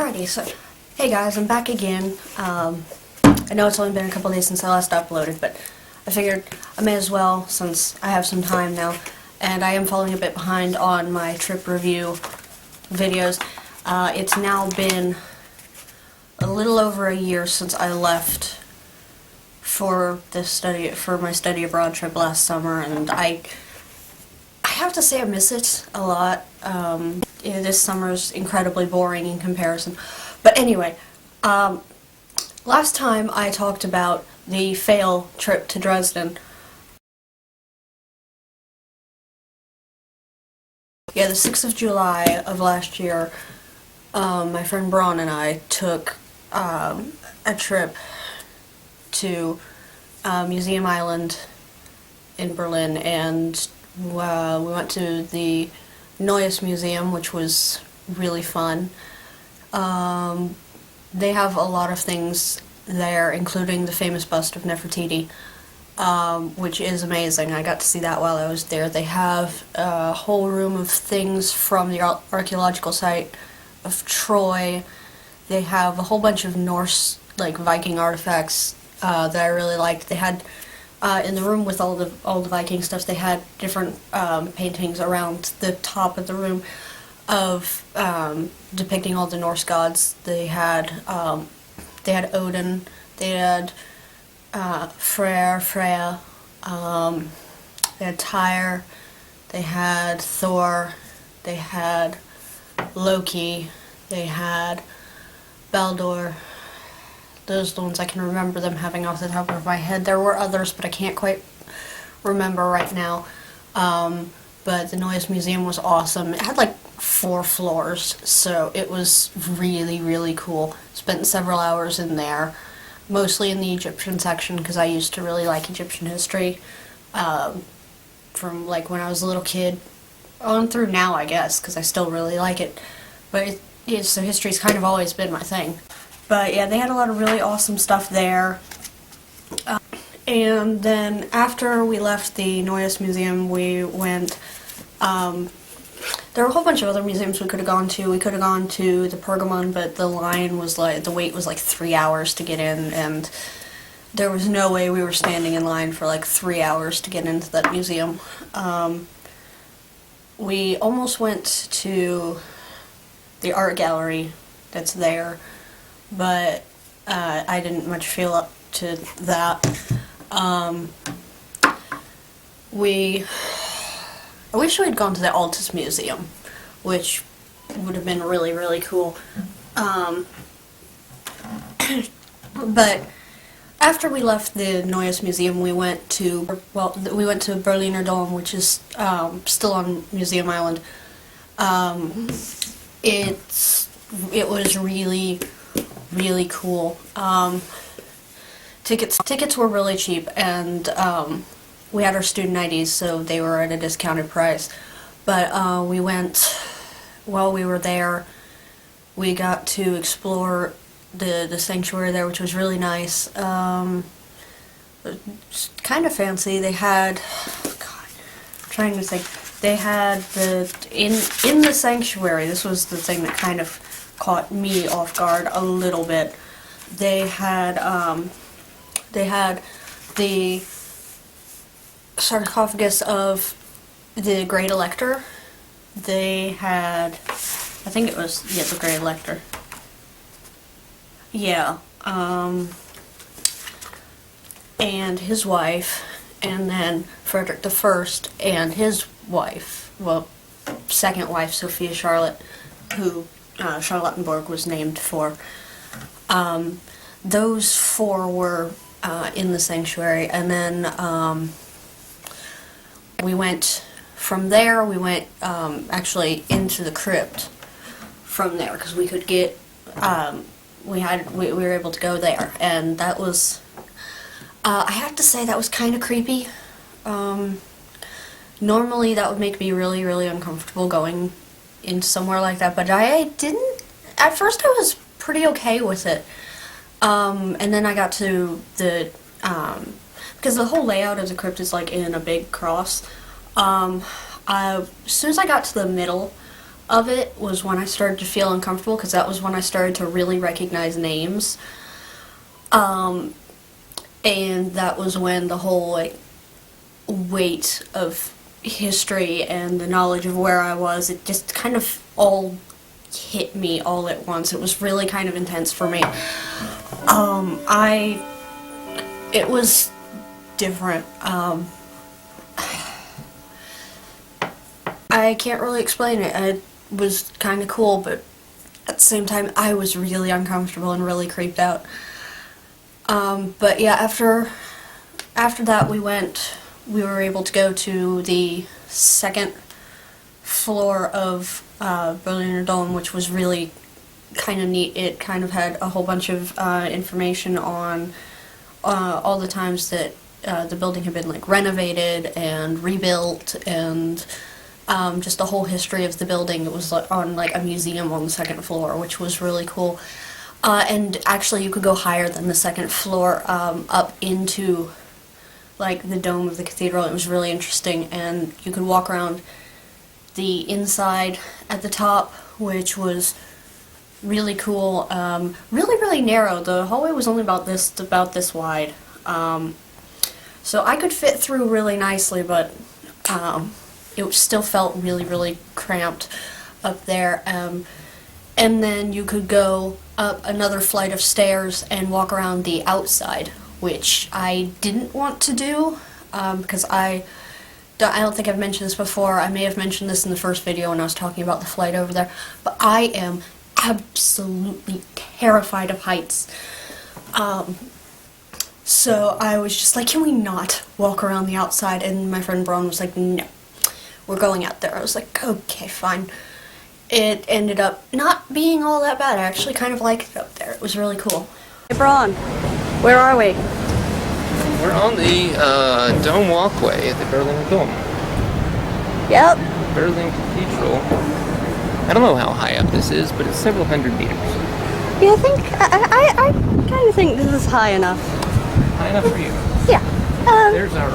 Alrighty, so, hey guys, I'm back again. I know it's only been a couple days since I last uploaded, but I figured I may as well since I have some time now, and I am falling a bit behind on my trip review videos. It's now been a little over a year since I left for my study abroad trip last summer, and I have to say I miss it a lot. This summer's incredibly boring in comparison. But anyway, last time I talked about the Fail trip to Dresden. Yeah, the 6th of July of last year, my friend Braun and I took a trip to Museum Island in Berlin, and we went to the Neues Museum, which was really fun. They have a lot of things there, including the famous bust of Nefertiti, which is amazing. I got to see that while I was there. They have a whole room of things from the archaeological site of Troy. They have a whole bunch of Norse, like, Viking artifacts that I really liked. They had in the room with all the Viking stuff, they had different paintings around the top of the room of depicting all the Norse gods. They had Odin, they had Freya, they had Tyr, they had Thor, they had Loki, they had Baldur. Those are the ones I can remember them having off the top of my head. There were others, but I can't quite remember right now. But the Neues Museum was awesome. It had like 4 floors, so it was really, really cool. Spent several hours in there, mostly in the Egyptian section, because I used to really like Egyptian history from like when I was a little kid on through now, I guess, because I still really like it. But so history's kind of always been my thing. But yeah, they had a lot of really awesome stuff there. And then after we left the Neues Museum, we went, there were a whole bunch of other museums we could have gone to. We could have gone to the Pergamon, but the wait was like 3 hours to get in, and there was no way we were standing in line for like 3 hours to get into that museum. We almost went to the art gallery that's there, but I didn't much feel up to that. I wish we had gone to the Altus Museum, which would have been really, really cool. But after we left the Neues Museum, we went to Berliner Dom, which is still on Museum Island. It was really, really cool. Tickets were really cheap, and we had our student IDs, so they were at a discounted price. But we went, while we were there, we got to explore the sanctuary there, which was really nice. Kind of fancy. They had, I'm trying to think. They had in the sanctuary. This was the thing that kind of caught me off guard a little bit. They had the sarcophagus of the Great Elector. They had, I think it was, yeah, the Great Elector. Yeah, and his wife, and then Frederick I and his wife, well, second wife, Sophia Charlotte, who Charlottenburg was named for. Those 4 were in the sanctuary, and then we went from there. We went actually into the crypt from there, because we could get we were able to go there, and that was I have to say that was kind of creepy. Normally that would make me really, really uncomfortable going into somewhere like that, but I didn't. At first I was pretty okay with it. And then I got to the, because the whole layout of the crypt is like in a big cross. As soon as I got to the middle, of it was when I started to feel uncomfortable, because that was when I started to really recognize names. And that was when the whole like weight of history and the knowledge of where I was, it just kind of all hit me all at once. It was really kind of intense for me. It was different. I can't really explain it. It was kind of cool, but at the same time, I was really uncomfortable and really creeped out. But yeah, after that, we were able to go to the second floor of Berliner Dome, which was really kind of neat. It kind of had a whole bunch of information on all the times that the building had been like renovated and rebuilt, and just the whole history of the building. It was on like a museum on the second floor, which was really cool. And actually you could go higher than the second floor, up into like the dome of the cathedral. It was really interesting, and you could walk around the inside at the top, which was really cool. Really narrow. The hallway was only about this wide. So I could fit through really nicely, but it still felt really cramped up there. And then you could go up another flight of stairs and walk around the outside, which I didn't want to do, because I don't think I've mentioned this before. I may have mentioned this in the first video when I was talking about the flight over there, but I am absolutely terrified of heights. So I was just like, can we not walk around the outside? And my friend Braun was like, no, we're going out there. I was like, okay, fine. It ended up not being all that bad. I actually kind of liked it up there. It was really cool. Hey Braun, where are we? We're on the dome walkway at the Berliner Dome. Yep. Berlin Cathedral. I don't know how high up this is, but it's several hundred meters. Yeah, I kind of think this is high enough. High enough for you? Yeah. There's our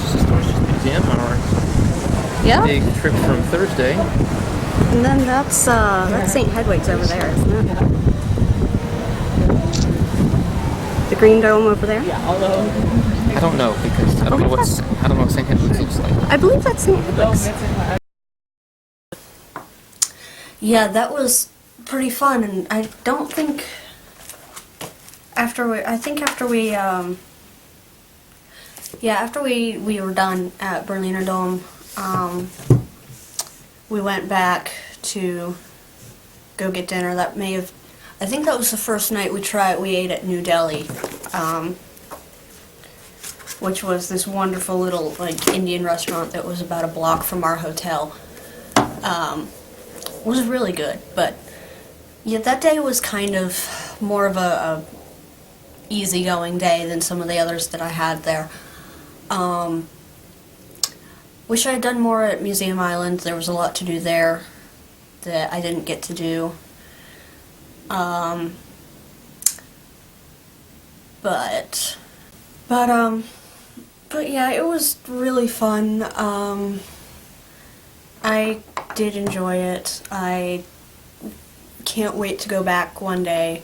Historisches Museum, our big trip from Thursday. And then that's St. Hedwig's over there, isn't it? The green dome over there? Yeah, although I don't know, because I don't know what St. Hedwig's looks like. I believe that's St. Hedwig's. Yeah, that was pretty fun, and I don't think after we were done at Berliner Dome, we went back to go get dinner. I think that was the first night we ate at New Delhi, which was this wonderful little like Indian restaurant that was about a block from our hotel. It was really good, but yeah, that day was kind of more of a easygoing day than some of the others that I had there. Wish I had done more at Museum Island. There was a lot to do there that I didn't get to do. But yeah, it was really fun. I did enjoy it. I can't wait to go back one day.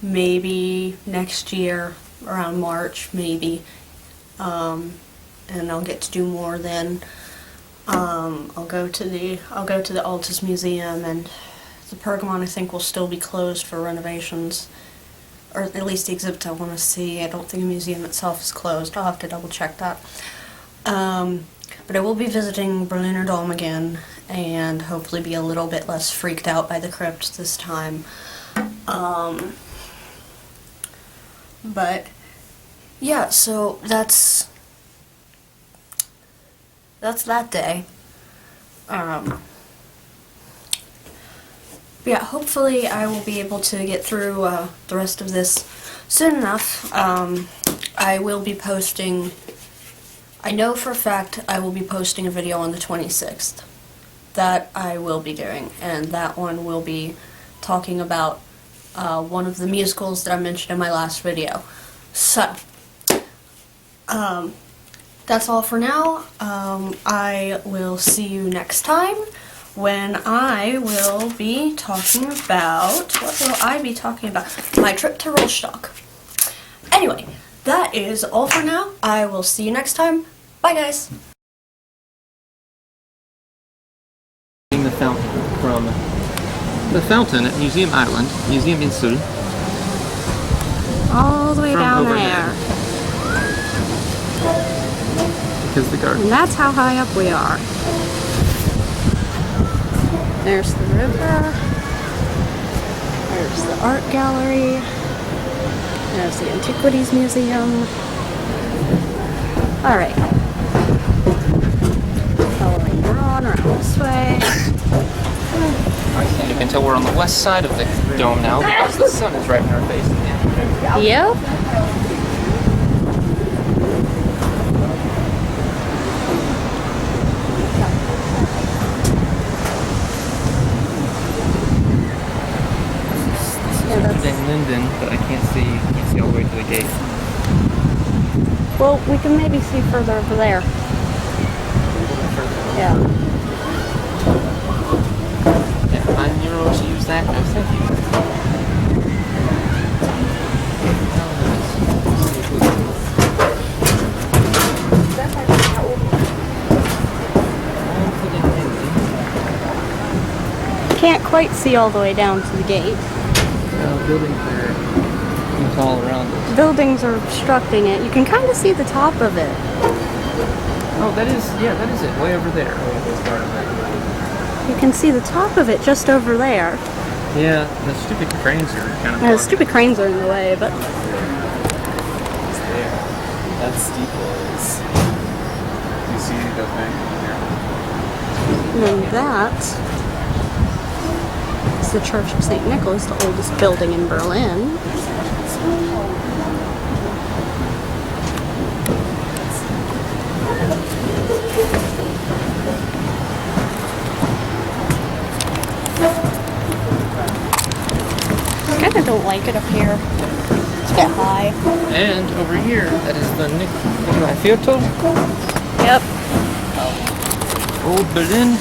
Maybe next year, around March, maybe. And I'll get to do more then. I'll go to the Altus Museum, and the Pergamon I think will still be closed for renovations, or at least the exhibits I want to see. I don't think the museum itself is closed. I'll have to double check that. But I will be visiting Berliner Dome again, and hopefully be a little bit less freaked out by the crypt this time. But yeah, so that's that day. Yeah, hopefully I will be able to get through the rest of this soon enough. I will be posting, I know for a fact I will be posting a video on the 26th. That I will be doing, and that one will be talking about one of the musicals that I mentioned in my last video. So, that's all for now. I will see you next time when I will be talking about, what will I be talking about? My trip to Rostock. Anyway, that is all for now. I will see you next time. Bye, guys. The fountain from the fountain at Museum Island, Museum Insel. All the way From down overhead. there. Because the garden. And that's how high up we are. There's the river. There's the art gallery. There's the Antiquities Museum. Alright. Following on around this way. You can tell we're on the west side of the dome now because the sun is right in our face again. Yep. In Linden, but I can't see all the way to the gate. Well, we can maybe see further over there. Yeah. Yeah, €5 to use that. No, thank you. Can't quite see all the way down to the gate. Buildings there. It's all around us. Buildings are obstructing it. You can kind of see the top of it. Oh, that is it. Way over there. You can see the top of it just over there. Yeah, the stupid cranes are kind of. The stupid cranes are in the way, but It's there. That steeple is. Do you see the thing? Here. and that is the Church of St. Nicholas, the oldest building in Berlin. I kind of don't like it up here. It's a bit high. And over here, that is the Nikolai Viertel. Yep. Old Berlin,